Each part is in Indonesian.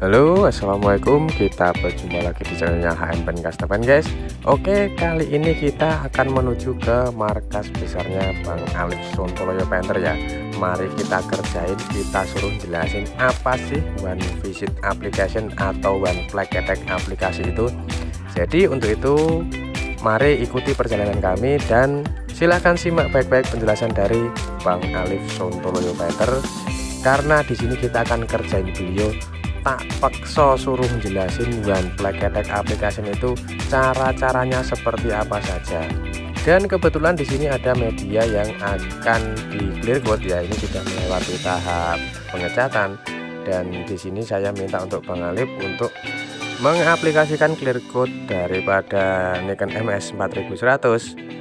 Halo, assalamualaikum. Kita berjumpa lagi di channelnya HM Pen Custom guys. Oke, kali ini kita akan menuju ke markas besarnya Bang Alif Sontoloyo Painter ya. Mari kita kerjain, kita suruh jelasin apa sih one visit application atau one flag attack aplikasi itu. Jadi untuk itu mari ikuti perjalanan kami dan silahkan simak baik-baik penjelasan dari Bang Alif Sontoloyo Painter, karena di sini kita akan kerjain beliau tak paksa suruh jelasin one flag attack application itu cara-caranya seperti apa saja. Dan kebetulan di sini ada media yang akan di clear code ya, ini sudah melewati tahap pengecatan, dan di sini saya minta untuk Bang Alif untuk mengaplikasikan clear code daripada Nikon MS 4100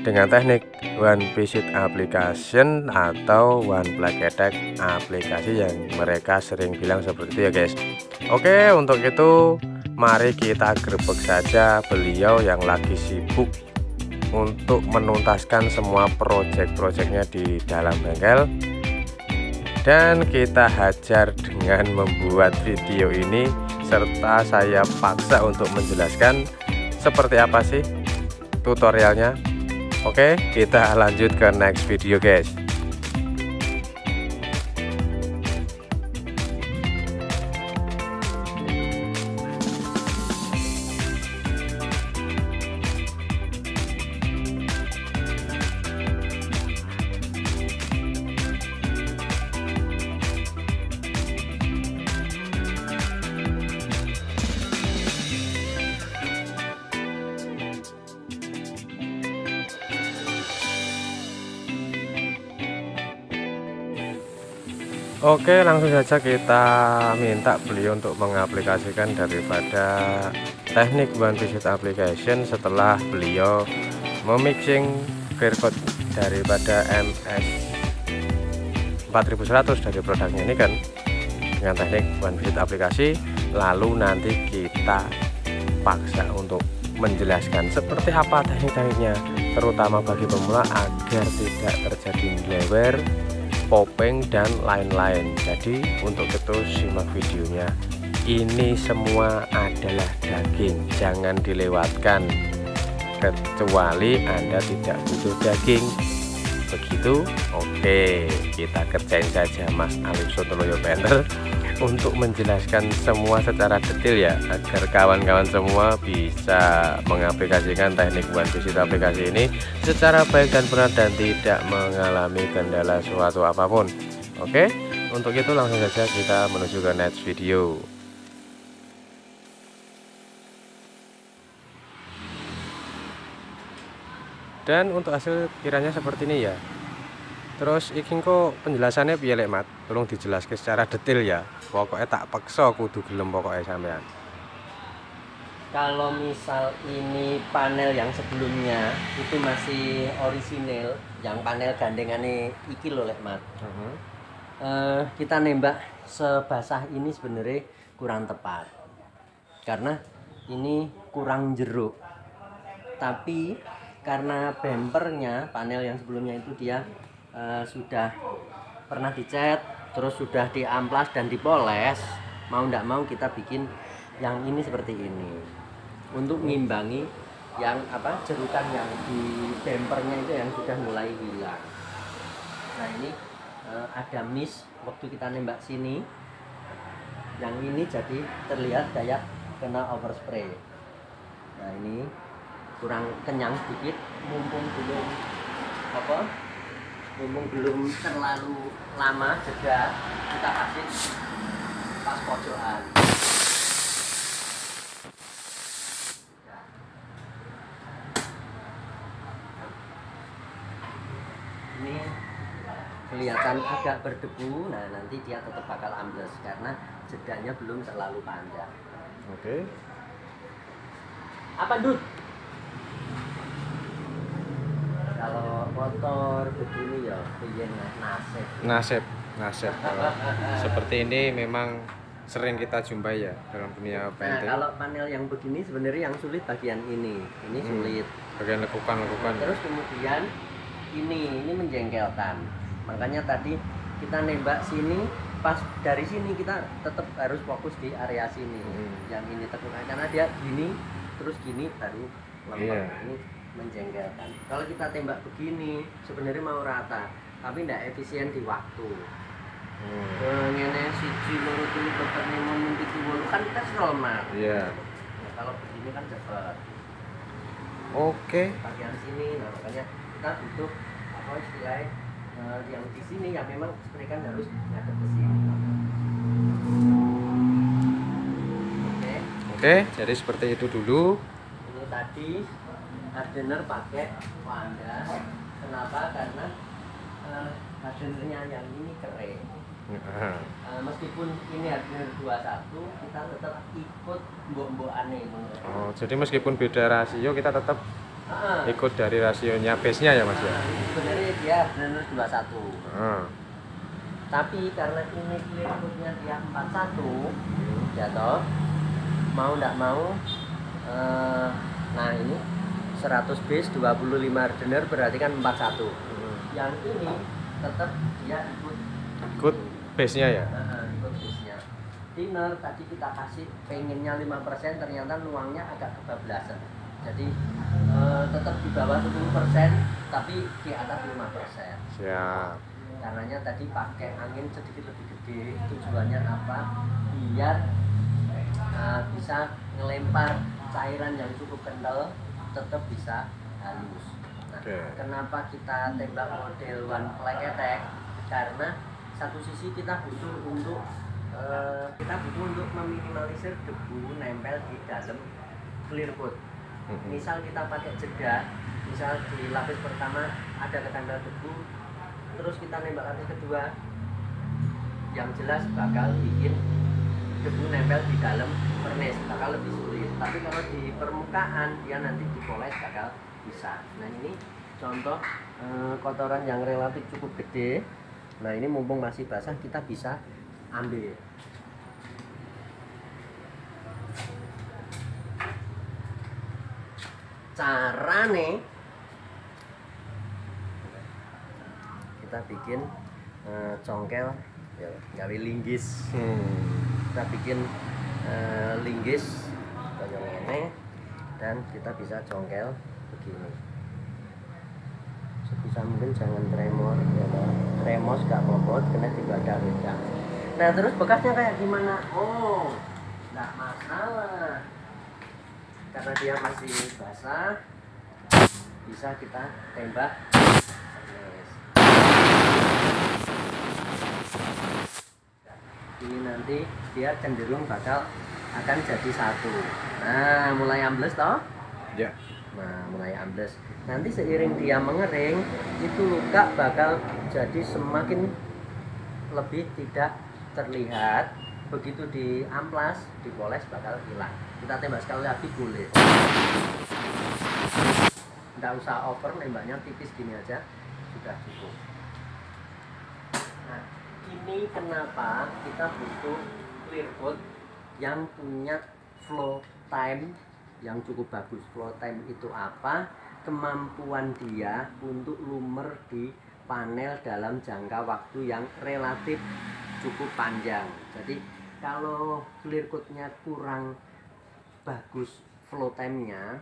dengan teknik one visit application atau one flag attack aplikasi yang mereka sering bilang seperti itu ya guys. Oke, untuk itu mari kita gerbek saja beliau yang lagi sibuk untuk menuntaskan semua project-projectnya di dalam bengkel, dan kita hajar dengan membuat video ini serta saya paksa untuk menjelaskan seperti apa sih tutorialnya. Oke, kita lanjut ke next video guys. Oke, langsung saja kita minta beliau untuk mengaplikasikan daripada teknik one visit application setelah beliau memixing clear code daripada MS 4100 dari produknya ini kan dengan teknik one visit aplikasi. Lalu nanti kita paksa untuk menjelaskan seperti apa teknik-tekniknya, terutama bagi pemula agar tidak terjadi lewer, popping dan lain-lain. Jadi untuk itu simak videonya, ini semua adalah daging, jangan dilewatkan kecuali Anda tidak butuh daging. Begitu. Oke, kita kerjain saja Mas Alif Sontoloyo Painter untuk menjelaskan semua secara detail ya, agar kawan-kawan semua bisa mengaplikasikan teknik one visit aplikasi ini secara baik dan benar dan tidak mengalami kendala suatu apapun. Oke, untuk itu langsung saja kita menuju ke next video. Dan untuk hasil kiranya seperti ini ya. Terus iki kok penjelasannya piye lek Mat? Tolong dijelaskan secara detail ya. Pokoknya tak paksa kudu gelem pokoknya sampean. Kalau misal ini panel yang sebelumnya itu masih orisinil, yang panel gandengannya iki loh lek Mat. Kita nembak sebasah ini sebenarnya kurang tepat karena ini kurang jeruk. Tapi karena bumpernya panel yang sebelumnya itu dia sudah pernah dicat, terus sudah diamplas dan dipoles, mau ndak mau kita bikin yang ini seperti ini untuk mengimbangi yang jerukan yang di bumpernya itu yang sudah mulai hilang. Nah ini ada miss waktu kita nembak sini, yang ini jadi terlihat kayak kena overspray. Nah ini kurang kenyang sedikit, mumpung belum terlalu lama jeda, kita kasih pas pojokan. Ini kelihatan agak berdebu, nah nanti dia tetap bakal ambles karena jedanya belum terlalu panjang. Oke. Apa Dut? Kalau motor begini ya nasib. Kalau seperti ini memang sering kita jumpai ya dalam dunia painting. Nah, kalau panel yang begini sebenarnya yang sulit bagian ini sulit. Bagian lekukan. Terus kemudian ini menjengkelkan. Makanya tadi kita nembak sini pas dari sini kita tetap harus fokus di area sini. Yang ini tekukan karena dia gini terus gini baru lempeng. Ini menjengkelkan. Kalau kita tembak begini sebenarnya mau rata, tapi tidak efisien di waktu. Ngene siji loro telu papat lima enam tujuh wolu kan kesel Mas. Iya. Nah, kalau begini kan cepat. Oke. Bagian sini, nah makanya kita butuh apa istilahnya yang di sini yang memang kan harus ngadep ke sini. Oke, jadi seperti itu dulu. Ini tadi hardener pakai Wanda. Kenapa? Karena hardenernya yang ini keren. Meskipun ini hardener 21, kita tetap ikut mbok-mbok aneh. Oh, jadi meskipun beda rasio kita tetap ikut dari rasionya base-nya ya Mas ya? Sebenarnya dia hardener 21. Tapi karena ini clearfootnya dia 41, ya toh, mau ndak mau, nah ini 100 base 25 hardener berarti kan 41. Yang ini tetap dia ikut base-nya ya? Ikut base-nya. Thinner tadi kita kasih pengennya 5%, ternyata nuangnya agak kebablasan. Jadi tetap di bawah 10% tapi di atas 5%. Siap. Karenanya tadi pakai angin sedikit lebih gede. Tujuannya apa? Biar bisa ngelempar cairan yang cukup kental tetap bisa halus. Nah, kenapa kita tembak model one flag attack? Karena satu sisi kita butuh untuk meminimalisir debu nempel di dalam clearfoot. Misal kita pakai jeda, misal di lapis pertama ada ketempel debu, terus kita nembak lapis kedua, yang jelas bakal bikin debu nempel di dalam furnace, bakal lebih sulit. Tapi kalau di permukaan dia nanti dipoles bakal bisa. Nah ini contoh kotoran yang relatif cukup gede. Nah ini mumpung masih basah kita bisa ambil. Carane kita bikin congkel ya, gawe linggis. Kita bikin linggis kayak ini dan kita bisa congkel begini. Sebisa mungkin jangan tremor ya, tremos gak bobot kena dibadah wedang. Nah terus bekasnya kayak gimana? Oh nggak masalah karena dia masih basah, bisa kita tembak. Ini nanti dia cenderung akan jadi satu. Nah mulai ambles toh ya. Nah mulai ambles, nanti seiring dia mengering itu luka bakal jadi semakin lebih tidak terlihat. Begitu diamplas, dipoles bakal hilang. Kita tembak sekali lagi boleh, nggak usah over, nembaknya tipis gini aja sudah cukup. Nah ini kenapa kita butuh clearfoot yang punya flow time yang cukup bagus. Flow time itu apa? Kemampuan dia untuk lumer di panel dalam jangka waktu yang relatif cukup panjang. Jadi kalau clearfootnya kurang bagus flow time-nya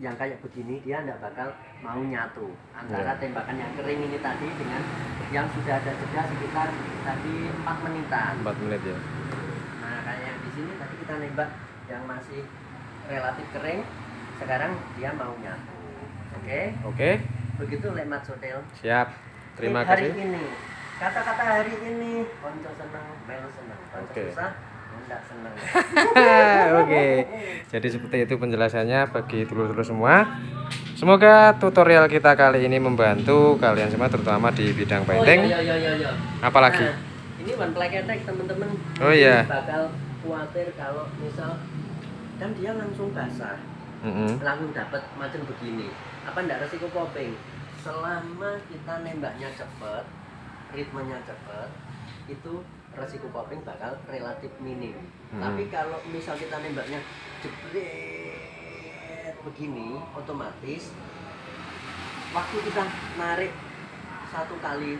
yang kayak begini, dia tidak bakal mau nyatu antara tembakan yang kering ini tadi dengan yang sudah ada jeda sekitar tadi 4 menitan. 4 menit ya. Nah kayak yang di sini tadi kita nembak yang masih relatif kering, sekarang dia mau nyatu. Oke. Begitu Mat Hotel. Siap. Terima kasih. kasih. Hari ini kata-kata hari ini konco seneng, melu seneng, konco susah enggak seneng. Oke. Jadi seperti itu penjelasannya bagi dulur-dulur semua. Semoga tutorial kita kali ini membantu kalian semua terutama di bidang painting. Iya. Apalagi? Nah, ini one flag attack teman-teman. Oh iya. Bakal khawatir kalau misal kan dia langsung basah. Langsung dapat macam begini. Apa enggak resiko popping? Selama kita nembaknya cepat, ritmenya cepat, itu resiko popping bakal relatif minim. Tapi kalau misal kita nembaknya jebret begini, otomatis waktu kita narik satu kali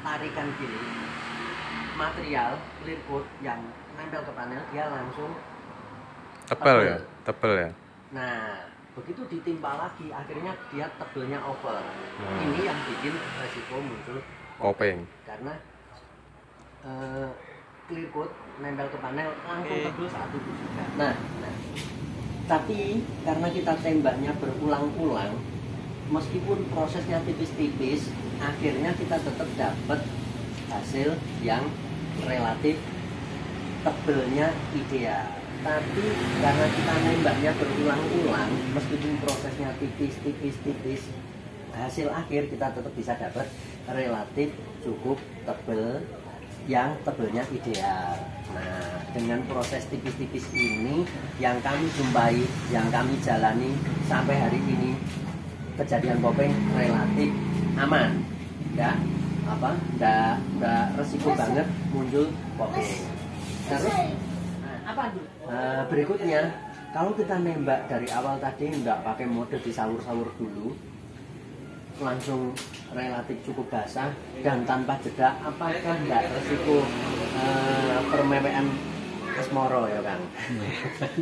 tarikan gini, material clear coat yang nempel ke panel dia langsung Tebel ya. Nah, begitu ditimpa lagi akhirnya dia tebelnya over. Ini yang bikin resiko muncul Kopeng. Karena clear coat nempel ke panel langsung tebel saat itu juga. Nah, tapi karena kita tembaknya berulang-ulang, meskipun prosesnya tipis-tipis, akhirnya kita tetap dapat hasil yang relatif tebelnya ideal. Tapi karena kita nembaknya berulang-ulang, meskipun prosesnya tipis, hasil akhir kita tetap bisa dapat relatif cukup tebel, yang tebelnya ideal. Nah, dengan proses tipis-tipis ini yang kami jumpai, yang kami jalani sampai hari ini, kejadian kopeng relatif aman, ya, nggak resiko banget muncul kopeng. Terus berikutnya, kalau kita nembak dari awal tadi nggak pakai mode disaur-saur dulu, langsung relatif cukup basah dan tanpa jeda, apakah nggak resiko permewean asmoro ya kan?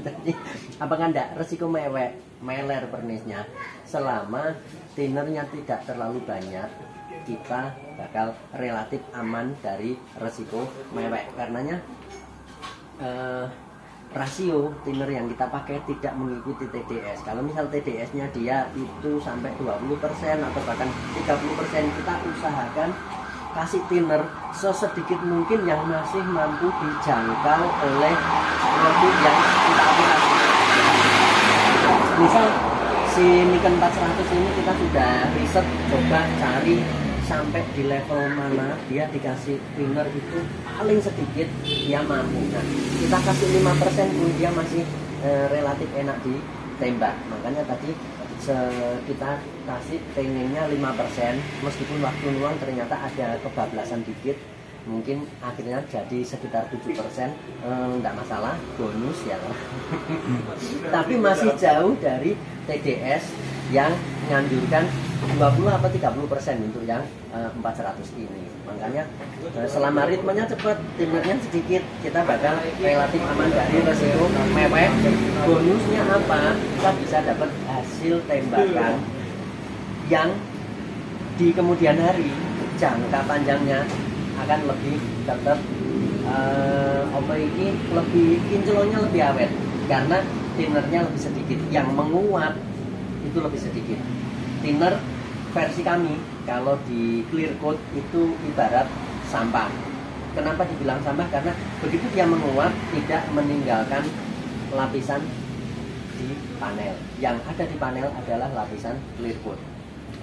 Jadi apakah nggak resiko meler pernisnya? Selama tinernya tidak terlalu banyak, kita bakal relatif aman dari resiko mewek. Karenanya rasio thinner yang kita pakai tidak mengikuti TDS. Kalau misal TDS-nya dia itu sampai 20% atau bahkan 30%, kita usahakan kasih thinner sesedikit mungkin yang masih mampu dijangkau oleh produk yang kita aplikasi. Misal si Nikon 400 ini kita sudah riset, coba cari sampai di level mana dia dikasih thinner itu paling sedikit dia mampu. Nah, kita kasih 5% pun dia masih relatif enak ditembak. Makanya tadi kita kasih pengennya 5%, meskipun waktu luang ternyata ada kebablasan dikit, mungkin akhirnya jadi sekitar 7%, enggak masalah, bonus ya. Tapi masih jauh dari TDS yang menganjurkan 20 atau 30% untuk yang 400 ini. Makanya selama ritmenya cepat, thinnernya sedikit, kita bakal relatif aman dari resiko mewek. Bonusnya apa? Kita bisa dapat hasil tembakan yang di kemudian hari jangka panjangnya akan lebih tetap lebih kinclonnya lebih awet karena thinnernya lebih sedikit, yang menguap itu lebih sedikit. Thinner versi kami kalau di clear coat itu ibarat sampah. Kenapa dibilang sampah? Karena begitu dia menguap tidak meninggalkan lapisan di panel. Yang ada di panel adalah lapisan clear coat.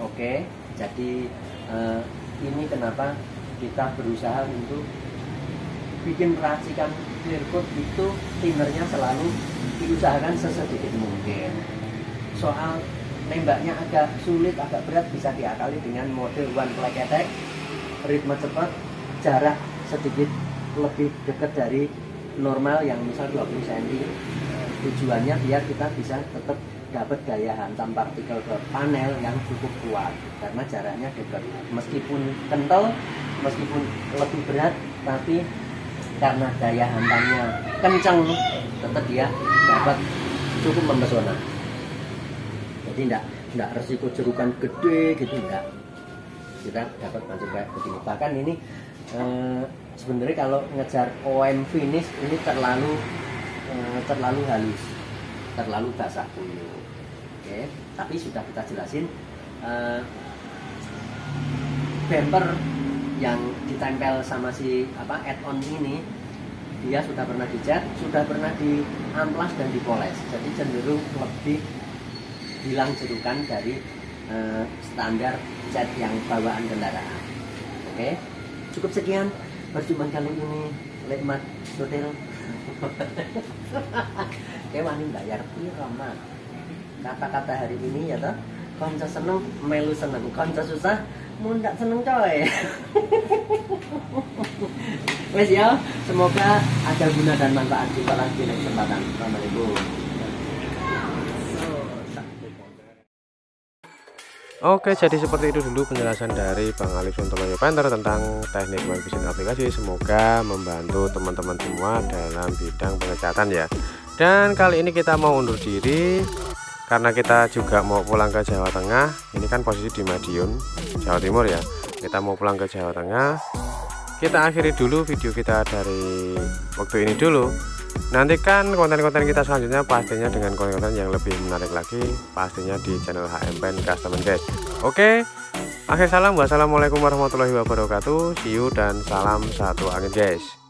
Oke, jadi ini kenapa kita berusaha untuk bikin racikan clear coat itu thinnernya selalu diusahakan sesedikit mungkin. Soal nembaknya agak sulit, agak berat, bisa diakali dengan mode one flag attack, ritme cepat, jarak sedikit lebih dekat dari normal yang misal 20 cm. Tujuannya biar kita bisa tetap dapat daya hantam partikel ke panel yang cukup kuat karena jaraknya dekat. Meskipun kental, meskipun lebih berat, tapi karena daya hantamnya kencang, tetap dia dapat cukup mempesona. Jadi enggak resiko jerukan gede gitu, enggak. Kita dapat macam kayak begini. Bahkan ini sebenarnya kalau ngejar OM finish ini terlalu halus, terlalu basah dulu. Oke, tapi sudah kita jelasin bumper yang ditempel sama si add-on ini dia sudah pernah dicat, sudah pernah diamplas dan dipoles. Jadi cenderung lebih hilang jerukan dari standar cat yang bawaan kendaraan. Oke, cukup sekian perjumpaan kali ini. Lekmat hotel. Wani bayar piro, Mak? Kata-kata hari ini ya toh, konco seneng melu seneng, konco susah mundak seneng coy. Wes ya, semoga ada guna dan manfaat. Jumpa lagi di kesempatan. Assalamualaikum. Oke, jadi seperti itu dulu penjelasan dari Bang Alif Sontoloyo Painter tentang teknik main bisnis aplikasi. Semoga membantu teman-teman semua dalam bidang pengecatan ya. Dan kali ini kita mau undur diri karena kita juga mau pulang ke Jawa Tengah. Ini kan posisi di Madiun, Jawa Timur ya. Kita mau pulang ke Jawa Tengah. Kita akhiri dulu video kita dari waktu ini dulu. Nantikan konten-konten kita selanjutnya pastinya dengan konten-konten yang lebih menarik lagi, pastinya di channel HM Paint Custom guys. Oke, akhir salam, wassalamualaikum warahmatullahi wabarakatuh. See you dan salam satu angin guys.